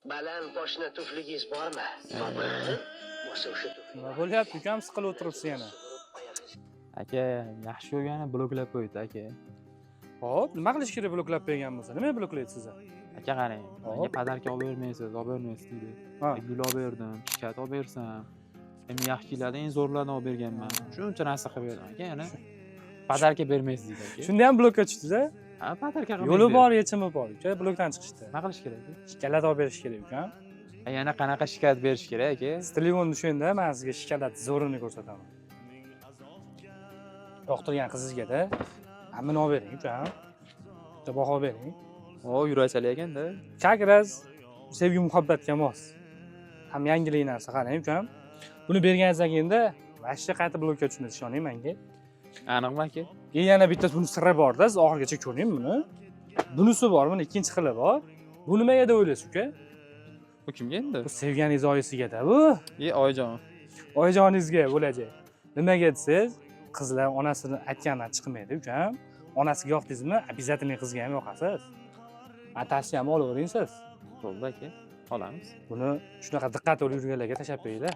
Baland poshna tufligingiz bormi? Bo'lsa o'sha tufli. Nima bo'lyapti? Ukam siqilib o'tiribsiz yana. Aka, yaxshi ko'rgani bloklab qo'ydi aka. Hop, nima qilish kerak bloklab qo'ygan bo'lsa? Nima bloklaydi sizni? Aka qarang, menga podarka olib bermaysiz, olib bermaysiz deydi. Ha. Gul olib berdim, shikayat olib bersam. Endi yaxshi keladi, eng zo'rlarni olib berganman. Shuncha narsa qilib berdim aka, yana. Podarka bermaysiz deydi aka. Shunda ham blokka tushdingiz-a? Ha, podarka qilib. Yo'li bor, yechimi bor. Uka, blokdan chiqishdi. Nima qilish kerak? Shikolat olib berish kerak, ukam. Yana qanaqa shikayat berish kerak aka? Siz telefonni tushunda, men sizga shikolat zo'rini ko'rsataman. Yoqtirgan qizingizga-da, meni olib bering, ukam. Bitta baho bering. O, yurachali ekanda. Как раз sevgi muhabbatga mos. Ham yangilik narsa qarang, ukam. Buni berganingizdan keyin-da, vashcha qayta blokka tushdi, ishoning menga. Aniqmi aka? Yana bitta buni sirri bor-da, siz oxirigacha ko'ring buni. Bunisi bor, buni ikkinchi xili bor. Bu nimaga deb o'ylaysiz, uka? Bu kimga endi? Bu sevganingiz oyisiga-da bu. Oyijon. Oyijoningizga bo'lajak. Nimaga desangiz, qizlar onasini aytgandan chiqmaydi, ukam. Onasiga yoqdingizmi, обязательно qizga ham yoqasiz. Atasi ham olavering siz. Bo'ldi aka. Olamiz. Buni shunaqa diqqat olib yurganlarga tashab qo'yinglar.